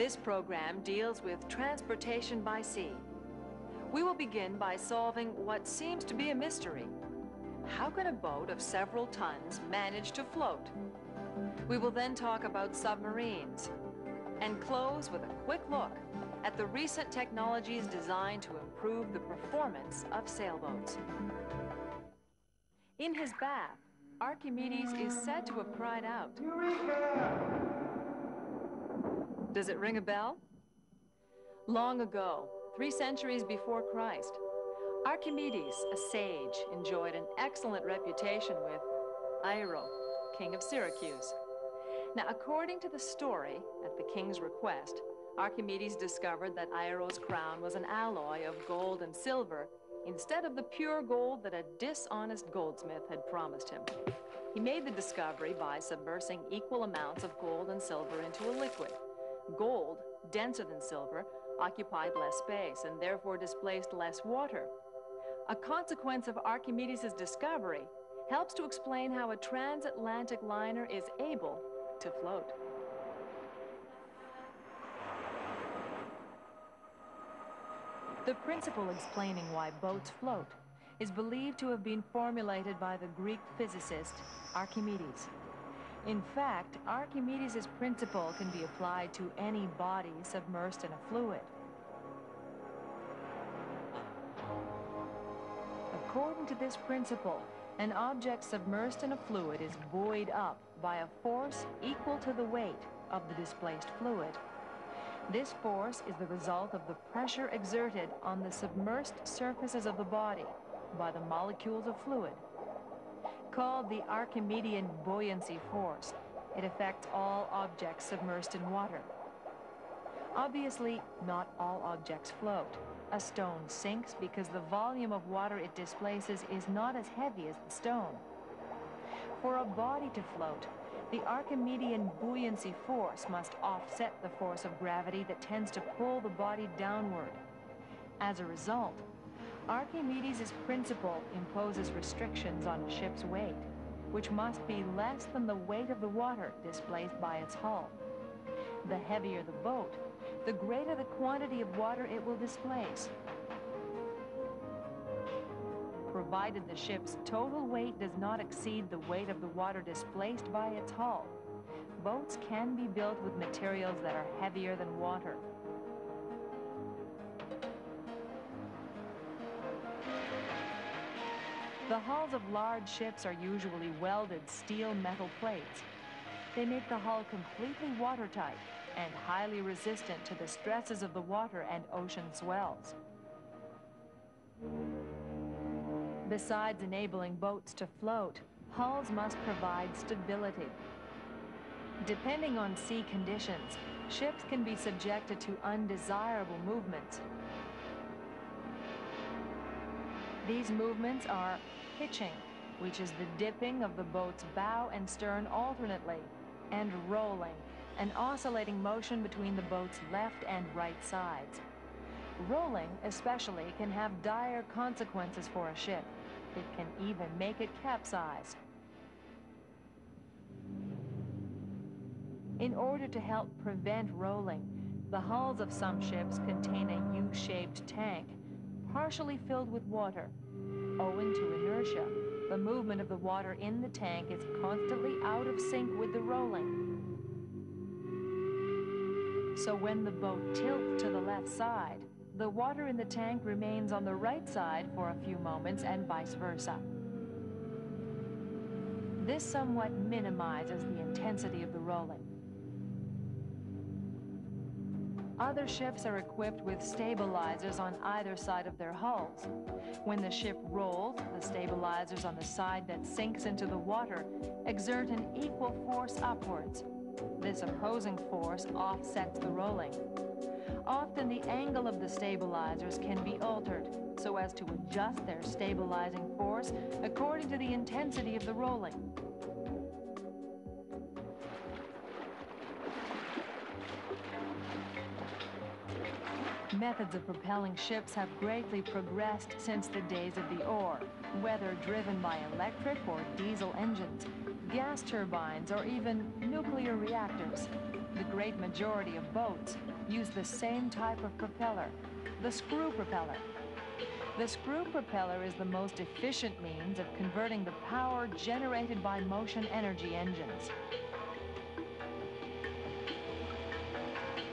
This program deals with transportation by sea. We will begin by solving what seems to be a mystery. How can a boat of several tons manage to float? We will then talk about submarines and close with a quick look at the recent technologies designed to improve the performance of sailboats. In his bath, Archimedes is said to have cried out, "Eureka!" Does it ring a bell? Long ago, 3 centuries before Christ, Archimedes, a sage, enjoyed an excellent reputation with Hiero, king of Syracuse. Now, according to the story, at the king's request, Archimedes discovered that Hiero's crown was an alloy of gold and silver instead of the pure gold that a dishonest goldsmith had promised him. He made the discovery by submersing equal amounts of gold and silver into a liquid. Gold, denser than silver, occupied less space and therefore displaced less water. A consequence of Archimedes' discovery helps to explain how a transatlantic liner is able to float. The principle explaining why boats float is believed to have been formulated by the Greek physicist Archimedes. In fact, Archimedes' principle can be applied to any body submersed in a fluid. According to this principle, an object submersed in a fluid is buoyed up by a force equal to the weight of the displaced fluid. This force is the result of the pressure exerted on the submersed surfaces of the body by the molecules of fluid. Called the Archimedean buoyancy force, it affects all objects submersed in water. Obviously, not all objects float. A stone sinks because the volume of water it displaces is not as heavy as the stone. For a body to float, the Archimedean buoyancy force must offset the force of gravity that tends to pull the body downward. As a result, Archimedes' principle imposes restrictions on a ship's weight, which must be less than the weight of the water displaced by its hull. The heavier the boat, the greater the quantity of water it will displace. Provided the ship's total weight does not exceed the weight of the water displaced by its hull, boats can be built with materials that are heavier than water. The hulls of large ships are usually welded steel metal plates. They make the hull completely watertight and highly resistant to the stresses of the water and ocean swells. Besides enabling boats to float, hulls must provide stability. Depending on sea conditions, ships can be subjected to undesirable movements. These movements are pitching, which is the dipping of the boat's bow and stern alternately, and rolling, an oscillating motion between the boat's left and right sides. Rolling, especially, can have dire consequences for a ship. It can even make it capsize. In order to help prevent rolling, the hulls of some ships contain a U-shaped tank, partially filled with water. Owing to inertia, the movement of the water in the tank is constantly out of sync with the rolling. So when the boat tilts to the left side, the water in the tank remains on the right side for a few moments and vice versa. This somewhat minimizes the intensity of the rolling. Other ships are equipped with stabilizers on either side of their hulls. When the ship rolls, the stabilizers on the side that sinks into the water exert an equal force upwards. This opposing force offsets the rolling. Often the angle of the stabilizers can be altered so as to adjust their stabilizing force according to the intensity of the rolling. Methods of propelling ships have greatly progressed since the days of the oar, whether driven by electric or diesel engines, gas turbines, or even nuclear reactors. The great majority of boats use the same type of propeller, the screw propeller. The screw propeller is the most efficient means of converting the power generated by motion energy engines.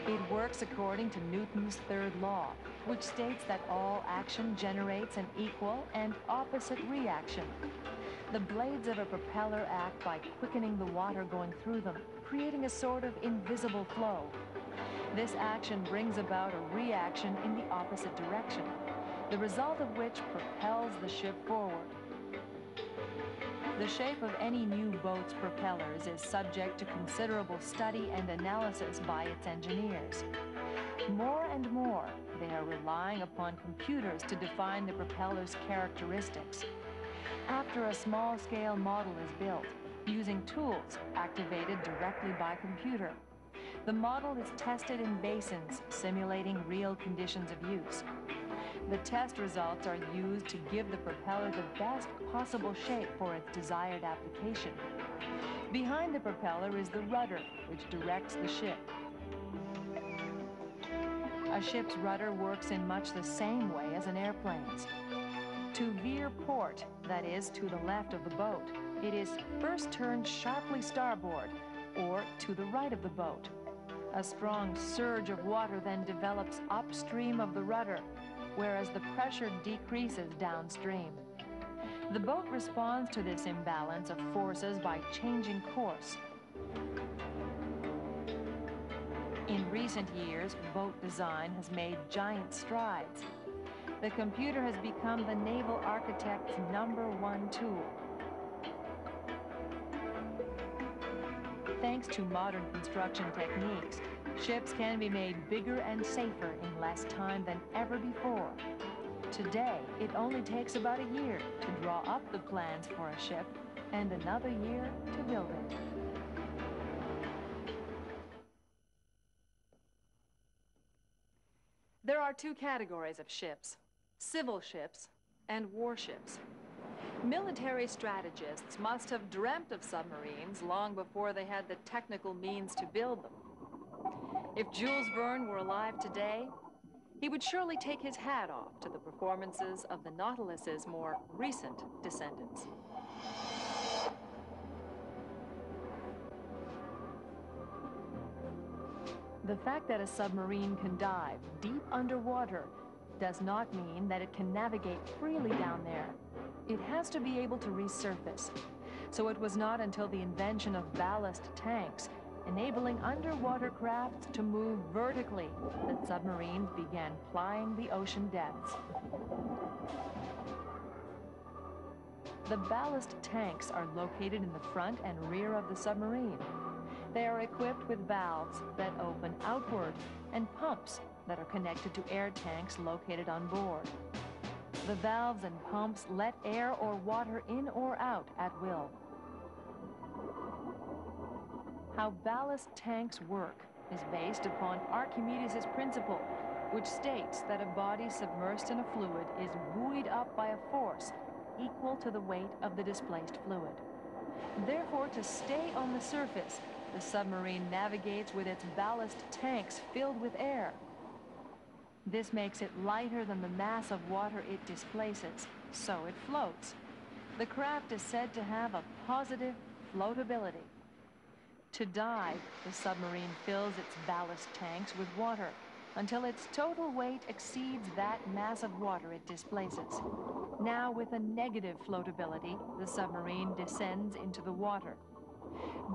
It works according to Newton's third law, which states that all action generates an equal and opposite reaction. The blades of a propeller act by quickening the water going through them, creating a sort of invisible flow. This action brings about a reaction in the opposite direction, the result of which propels the ship forward. The shape of any new boat's propellers is subject to considerable study and analysis by its engineers. More and more, they are relying upon computers to define the propeller's characteristics. After a small-scale model is built, using tools activated directly by computer, the model is tested in basins, simulating real conditions of use. The test results are used to give the propeller the best possible shape for its desired application. Behind the propeller is the rudder, which directs the ship. A ship's rudder works in much the same way as an airplane's. To veer port, that is, to the left of the boat, it is first turned sharply starboard, or to the right of the boat. A strong surge of water then develops upstream of the rudder, whereas the pressure decreases downstream. The boat responds to this imbalance of forces by changing course. In recent years, boat design has made giant strides. The computer has become the naval architect's #1 tool. Thanks to modern construction techniques, ships can be made bigger and safer in less time than ever before. Today, it only takes about a year to draw up the plans for a ship and another year to build it. There are two categories of ships: civil ships and warships. Military strategists must have dreamt of submarines long before they had the technical means to build them. If Jules Verne were alive today, he would surely take his hat off to the performances of the Nautilus's more recent descendants. The fact that a submarine can dive deep underwater does not mean that it can navigate freely down there. It has to be able to resurface. So it was not until the invention of ballast tanks, enabling underwater crafts to move vertically, that submarines began plying the ocean depths. The ballast tanks are located in the front and rear of the submarine. They are equipped with valves that open outward and pumps that are connected to air tanks located on board. The valves and pumps let air or water in or out at will. How ballast tanks work is based upon Archimedes' principle, which states that a body submersed in a fluid is buoyed up by a force equal to the weight of the displaced fluid. Therefore, to stay on the surface, the submarine navigates with its ballast tanks filled with air. This makes it lighter than the mass of water it displaces, so it floats. The craft is said to have a positive floatability. To dive, the submarine fills its ballast tanks with water until its total weight exceeds that mass of water it displaces. Now, with a negative floatability, the submarine descends into the water.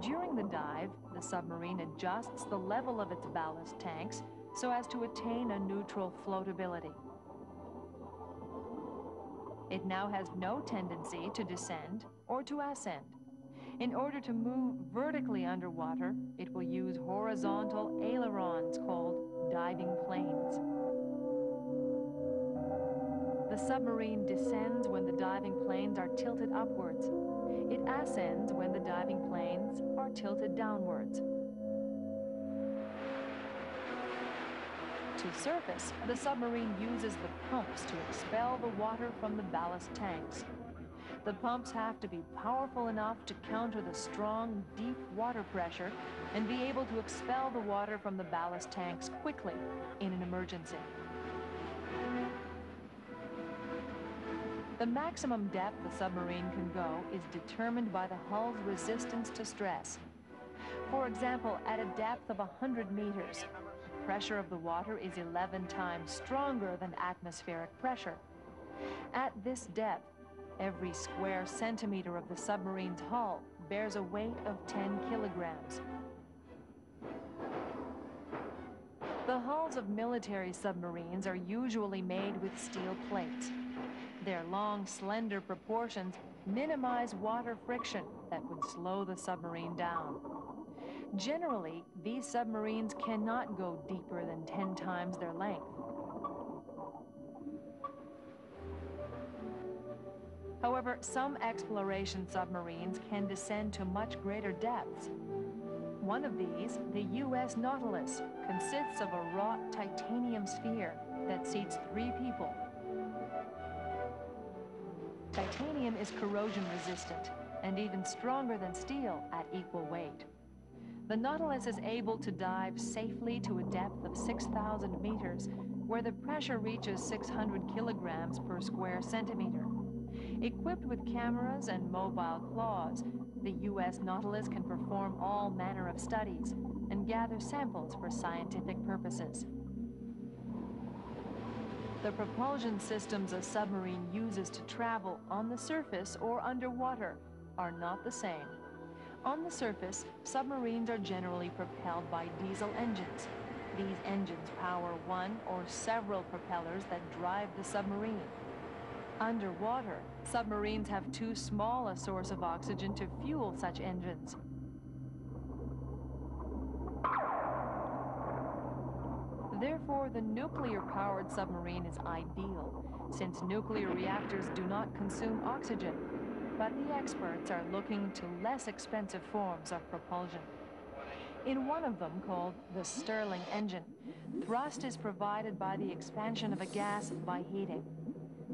During the dive, the submarine adjusts the level of its ballast tanks so as to attain a neutral floatability. It now has no tendency to descend or to ascend. In order to move vertically underwater, it will use horizontal ailerons called diving planes. The submarine descends when the diving planes are tilted upwards. It ascends when the diving planes are tilted downwards. To surface, the submarine uses the pumps to expel the water from the ballast tanks. The pumps have to be powerful enough to counter the strong, deep water pressure and be able to expel the water from the ballast tanks quickly in an emergency. The maximum depth the submarine can go is determined by the hull's resistance to stress. For example, at a depth of 100 meters, the pressure of the water is 11 times stronger than atmospheric pressure. At this depth, every square centimeter of the submarine's hull bears a weight of 10 kilograms. The hulls of military submarines are usually made with steel plates. Their long, slender proportions minimize water friction that would slow the submarine down. Generally, these submarines cannot go deeper than 10 times their length. However, some exploration submarines can descend to much greater depths. One of these, the U.S. Nautilus, consists of a wrought titanium sphere that seats 3 people. Titanium is corrosion resistant and even stronger than steel at equal weight. The Nautilus is able to dive safely to a depth of 6,000 meters, where the pressure reaches 600 kilograms per square centimeter. Equipped with cameras and mobile claws, the U.S. Nautilus can perform all manner of studies and gather samples for scientific purposes. The propulsion systems a submarine uses to travel on the surface or underwater are not the same. On the surface, submarines are generally propelled by diesel engines. These engines power one or several propellers that drive the submarine. Underwater, submarines have too small a source of oxygen to fuel such engines. Therefore, the nuclear-powered submarine is ideal, since nuclear reactors do not consume oxygen, but the experts are looking to less expensive forms of propulsion. In one of them, called the Stirling engine, thrust is provided by the expansion of a gas by heating.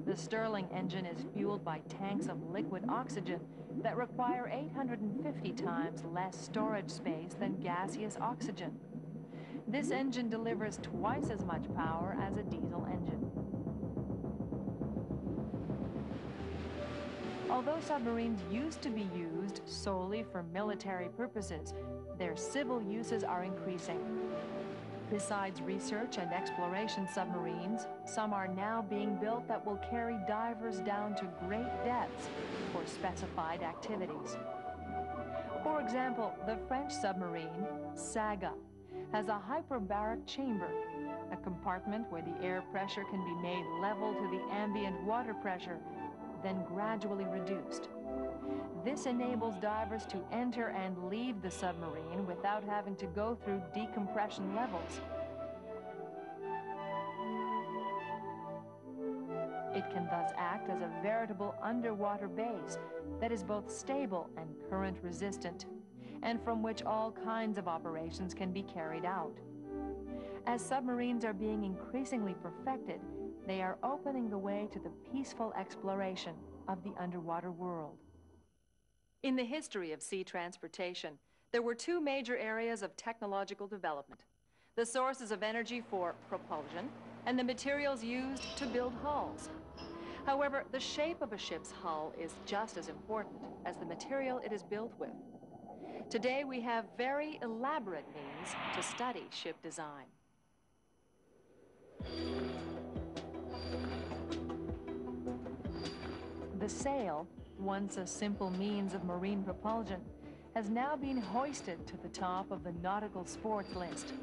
The Stirling engine is fueled by tanks of liquid oxygen that require 850 times less storage space than gaseous oxygen. This engine delivers twice as much power as a diesel engine. Although submarines used to be used solely for military purposes, their civil uses are increasing. Besides research and exploration submarines, some are now being built that will carry divers down to great depths for specified activities. For example, the French submarine, Saga, has a hyperbaric chamber, a compartment where the air pressure can be made level to the ambient water pressure, then gradually reduced. This enables divers to enter and leave the submarine without having to go through decompression levels. It can thus act as a veritable underwater base that is both stable and current resistant, and from which all kinds of operations can be carried out. As submarines are being increasingly perfected, they are opening the way to the peaceful exploration of the underwater world. In the history of sea transportation, there were 2 major areas of technological development: the sources of energy for propulsion and the materials used to build hulls. However, the shape of a ship's hull is just as important as the material it is built with. Today, we have very elaborate means to study ship design. The sail, once a simple means of marine propulsion, has now been hoisted to the top of the nautical sports list.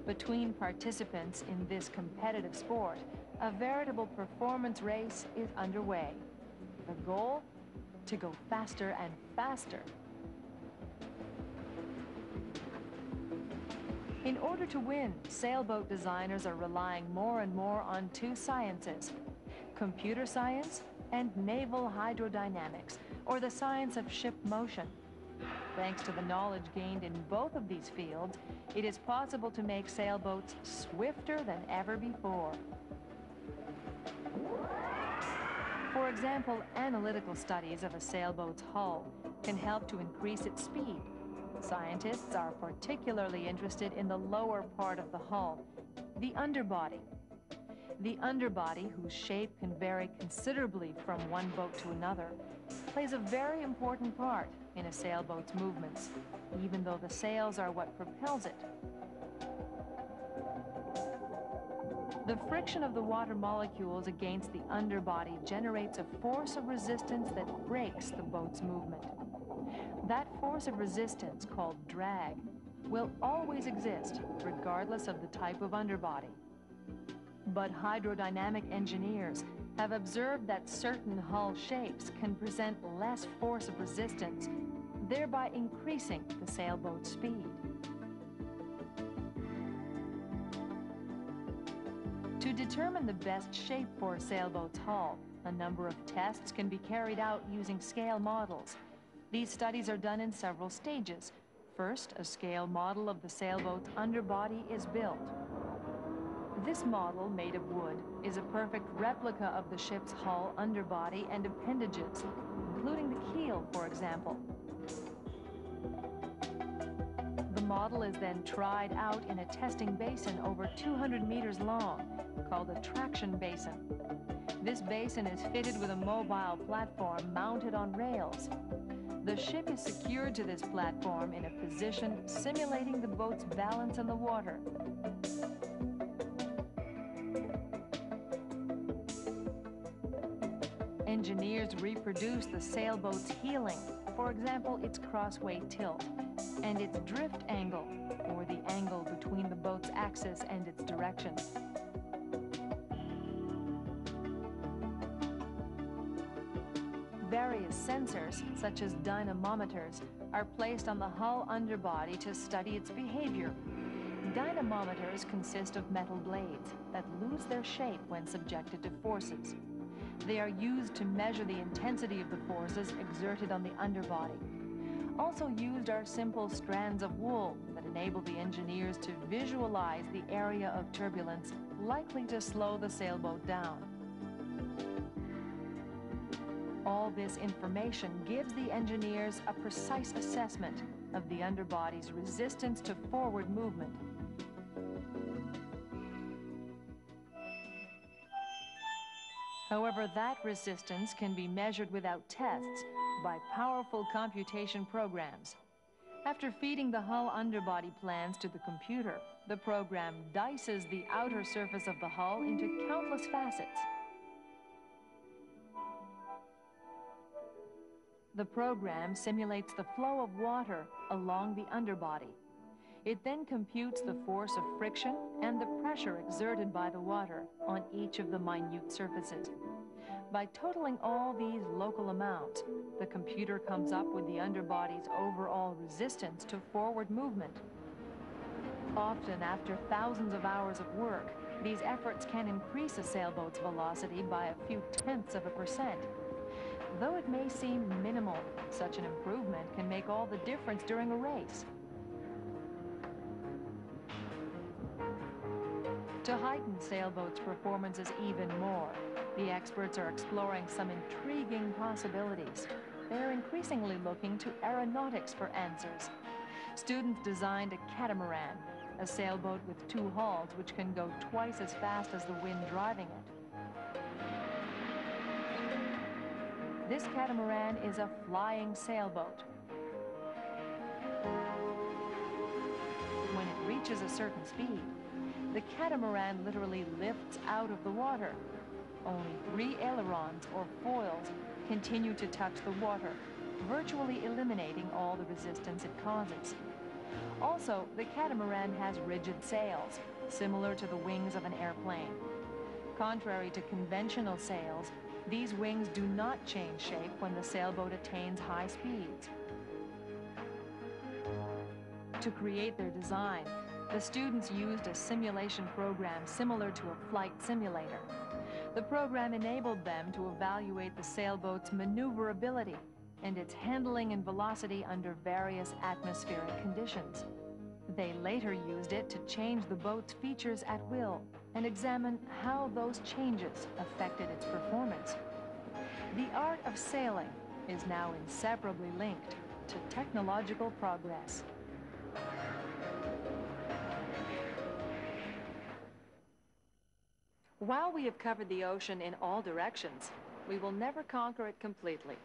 Between participants in this competitive sport, a veritable performance race is underway. The goal? To go faster and faster. In order to win, sailboat designers are relying more and more on 2 sciences: computer science and naval hydrodynamics, or the science of ship motion. Thanks to the knowledge gained in both of these fields, it is possible to make sailboats swifter than ever before. For example, analytical studies of a sailboat's hull can help to increase its speed. Scientists are particularly interested in the lower part of the hull, the underbody. The underbody, whose shape can vary considerably from one boat to another, plays a very important part in a sailboat's movements, even though the sails are what propels it. The friction of the water molecules against the underbody generates a force of resistance that breaks the boat's movement. That force of resistance, called drag, will always exist, regardless of the type of underbody. But hydrodynamic engineers have observed that certain hull shapes can present less force of resistance, thereby increasing the sailboat's speed. To determine the best shape for a sailboat's hull, a number of tests can be carried out using scale models. These studies are done in several stages. First, a scale model of the sailboat's underbody is built. This model, made of wood, is a perfect replica of the ship's hull, underbody, and appendages, including the keel, for example. The model is then tried out in a testing basin over 200 meters long, called a traction basin. This basin is fitted with a mobile platform mounted on rails. The ship is secured to this platform in a position simulating the boat's balance in the water. Engineers reproduce the sailboat's heeling, for example, its crossway tilt, and its drift angle, or the angle between the boat's axis and its direction. Various sensors, such as dynamometers, are placed on the hull underbody to study its behavior. Dynamometers consist of metal blades that lose their shape when subjected to forces. They are used to measure the intensity of the forces exerted on the underbody. Also used are simple strands of wool that enable the engineers to visualize the area of turbulence likely to slow the sailboat down. All this information gives the engineers a precise assessment of the underbody's resistance to forward movement. However, that resistance can be measured without tests by powerful computation programs. After feeding the hull underbody plans to the computer, the program dices the outer surface of the hull into countless facets. The program simulates the flow of water along the underbody. It then computes the force of friction and the pressure exerted by the water on each of the minute surfaces. By totaling all these local amounts, the computer comes up with the underbody's overall resistance to forward movement. Often, after thousands of hours of work, these efforts can increase a sailboat's velocity by a few tenths of a %. Though it may seem minimal, such an improvement can make all the difference during a race. To heighten sailboats' performances even more, the experts are exploring some intriguing possibilities. They're increasingly looking to aeronautics for answers. Students designed a catamaran, a sailboat with two hulls which can go twice as fast as the wind driving it. This catamaran is a flying sailboat. When it reaches a certain speed, the catamaran literally lifts out of the water. Only 3 ailerons, or foils, continue to touch the water, virtually eliminating all the resistance it causes. Also, the catamaran has rigid sails, similar to the wings of an airplane. Contrary to conventional sails, these wings do not change shape when the sailboat attains high speeds. To create their design, the students used a simulation program similar to a flight simulator. The program enabled them to evaluate the sailboat's maneuverability and its handling and velocity under various atmospheric conditions. They later used it to change the boat's features at will and examine how those changes affected its performance. The art of sailing is now inseparably linked to technological progress. While we have covered the ocean in all directions, we will never conquer it completely.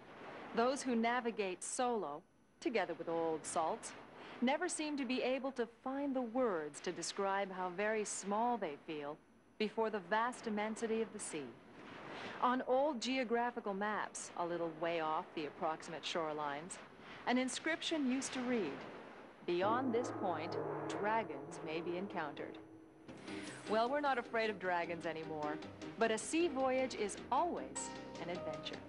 Those who navigate solo, together with old salts, never seem to be able to find the words to describe how very small they feel before the vast immensity of the sea. On old geographical maps, a little way off the approximate shorelines, an inscription used to read, "Beyond this point, dragons may be encountered." Well, we're not afraid of dragons anymore, but a sea voyage is always an adventure.